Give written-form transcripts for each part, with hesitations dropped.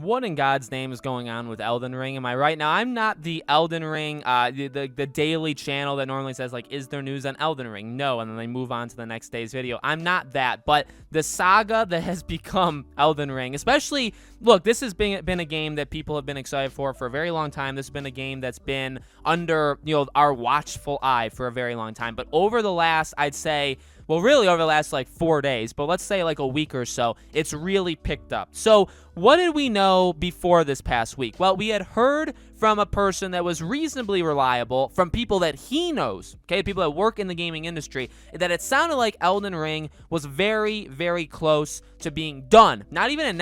What in God's name is going on with Elden Ring? Am I right? Now, I'm not the Elden Ring, the daily channel that normally says, like, is there news on Elden Ring? No, and then they move on to the next day's video. I'm not that, but the saga that has become Elden Ring, especially, look, this has been a game that people have been excited for a very long time. This has been a game that's been under, our watchful eye for a very long time. But over the last, I'd say, well, really over the last, 4 days, but let's say, a week or so, it's really picked up. So what did we know before this past week? Well, we had heard from a person that was reasonably reliable, from people that he knows, okay, people that work in the gaming industry, that it sounded like Elden Ring was very, very close to being done. Not even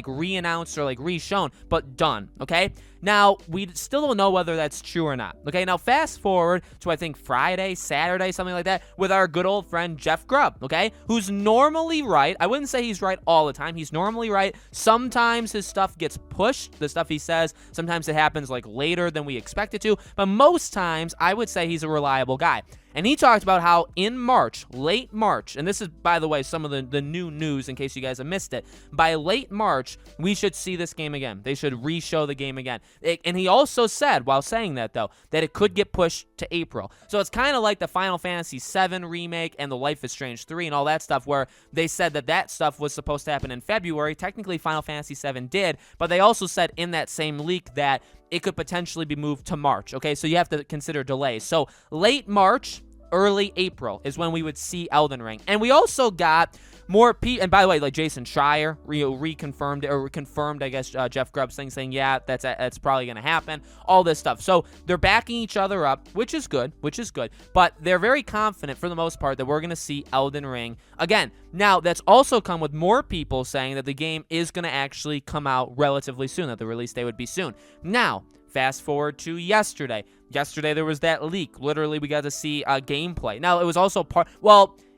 re-announced or re-shown, but done, okay? Now, we still don't know whether that's true or not. Okay, now fast forward to, I think, Friday, Saturday, something like that, with our good old friend Jeff Grubb, okay, who's normally right. I wouldn't say he's right all the time. He's normally right. Sometimes his stuff gets pushed, the stuff he says. Sometimes it happens, later than we expect it to. But most times, I would say he's a reliable guy. And he talked about how in March, late March, and this is, by the way, some of the new news in case you guys have missed it, by late March, we should see this game again. They should re-show the game again. And he also said, while saying that, though, that it could get pushed to April. So it's kind of like the Final Fantasy VII remake and the Life is Strange 3 and all that stuff, where they said that stuff was supposed to happen in February. Technically, Final Fantasy VII did, but they also said in that same leak that it could potentially be moved to March, okay? So you have to consider delays. So late March, early April is when we would see Elden Ring. And we also got more people, and by the way, Jason Schreier reconfirmed, or confirmed, I guess, Jeff Grubb's thing, saying, yeah, that's probably going to happen, all this stuff. So they're backing each other up, which is good, but they're very confident, for the most part, that we're going to see Elden Ring again. Now, that's also come with more people saying that the game is going to actually come out relatively soon, that the release date would be soon. Now, fast forward to yesterday. Yesterday, there was that leak. Literally, we got to see gameplay. Now, it was also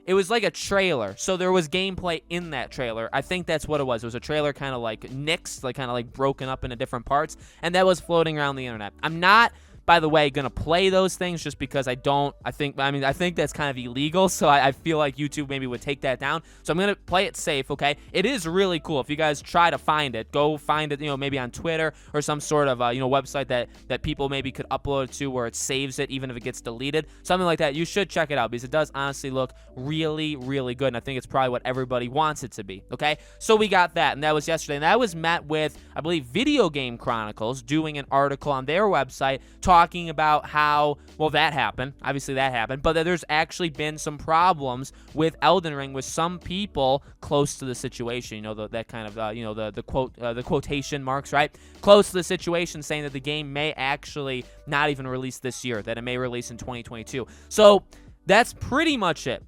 it was like a trailer. So there was gameplay in that trailer. I think that's what it was. It was a trailer kind of nixed, broken up into different parts. And that was floating around the internet. I'm not, by the way, going to play those things just because I think that's kind of illegal, so I feel like YouTube maybe would take that down. So I'm going to play it safe, okay? It is really cool. If you guys try to find it, go find it, maybe on Twitter or some sort of, website that people maybe could upload it to where it saves it even if it gets deleted. Something like that. You should check it out because it does honestly look really, really good, and I think it's probably what everybody wants it to be, okay? So we got that, and that was yesterday, and that was met with, I believe, Video Game Chronicles doing an article on their website talking about how, well, that happened. Obviously, that happened. But that there's actually been some problems with Elden Ring with some people close to the situation. That kind of, the quote, the quotation marks, right? Close to the situation, saying that the game may actually not even release this year, that it may release in 2022. So that's pretty much it.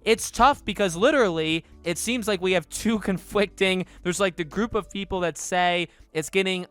It's tough because literally it seems like we have two conflicting. There's the group of people that say it's getting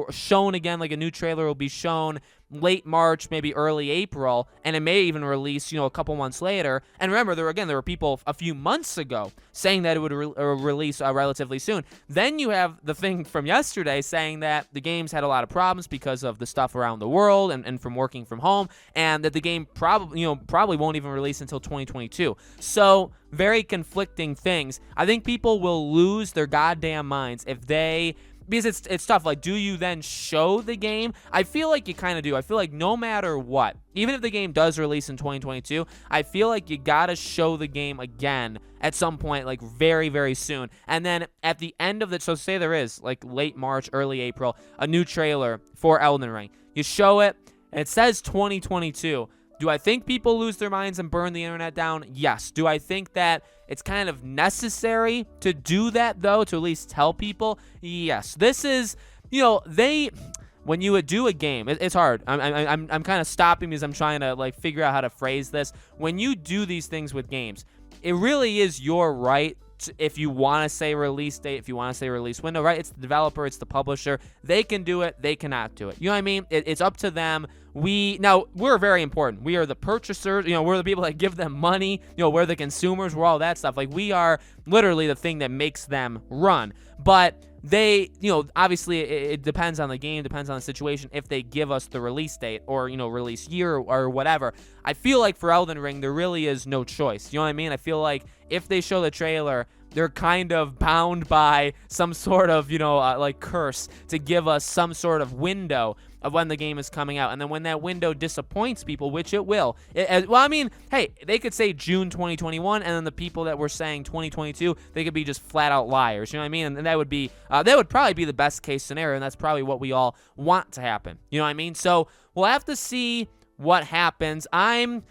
shown again, a new trailer will be shown late March, maybe early April, and it may even release a couple months later. And remember, there were people a few months ago saying that it would release relatively soon. Then you have the thing from yesterday saying that the game's had a lot of problems because of the stuff around the world and from working from home, and that the game probably won't even release until 2022. So very conflicting things. I think people will lose their goddamn minds because it's tough. Do you then show the game? I feel like you kind of do. I feel like no matter what, even if the game does release in 2022, I feel like you gotta show the game again at some point, very, very soon. And then at the end of so say there is, late March, early April, a new trailer for Elden Ring. You show it, and it says 2022. Do I think people lose their minds and burn the internet down? Yes. Do I think that it's kind of necessary to do that, though, to at least tell people? Yes. This is, when you would do a game, it's hard. I'm kind of stopping because I'm trying to figure out how to phrase this. When you do these things with games, it really is your right. If you want to say release date, if you want to say release window, right? It's the developer, it's the publisher. They can do it, they cannot do it. You know what I mean? It's up to them. We're very important. We are the purchasers, we're the people that give them money, we're the consumers, we're all that stuff. We are literally the thing that makes them run. But they, obviously it depends on the game, depends on the situation, if they give us the release date or, release year or whatever. I feel like for Elden Ring, there really is no choice. You know what I mean? I feel like if they show the trailer, they're kind of bound by some sort of, like curse to give us some sort of window of when the game is coming out. And then when that window disappoints people, which it will, hey, they could say June 2021, and then the people that were saying 2022, they could be just flat out liars. You know what I mean? And that would probably be the best case scenario, and that's probably what we all want to happen. You know what I mean? So we'll have to see what happens. I'm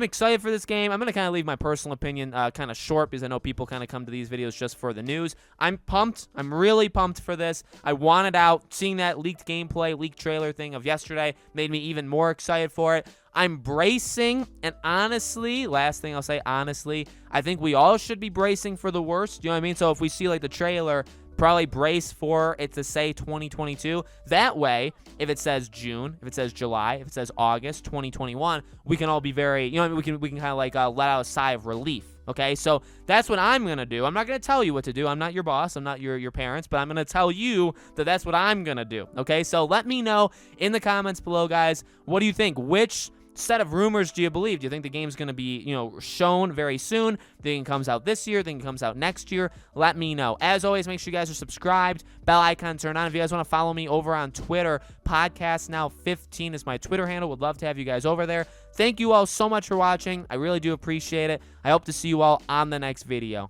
excited for this game. I'm going to kind of leave my personal opinion kind of short because I know people kind of come to these videos just for the news. I'm pumped. I'm really pumped for this. I wanted out. Seeing that leaked gameplay, leaked trailer thing of yesterday made me even more excited for it. I'm bracing, and honestly, last thing I'll say, honestly, I think we all should be bracing for the worst. You know what I mean? So if we see like the trailer, probably brace for it to say 2022. That way, if it says June, if it says July, if it says August 2021, we can all be very, we can kind of like let out a sigh of relief. Okay, so that's what I'm gonna do. I'm not gonna tell you what to do. I'm not your boss. I'm not your parents, but I'm gonna tell you that that's what I'm gonna do. Okay, so let me know in the comments below, guys. What do you think? Which set of rumors do you believe? Do you think the game's going to be, shown very soon? Think it comes out this year? Think it comes out next year? Let me know. As always, make sure you guys are subscribed. Bell icon turned on. If you guys want to follow me over on Twitter, Podcast Now 15 is my Twitter handle. Would love to have you guys over there. Thank you all so much for watching. I really do appreciate it. I hope to see you all on the next video.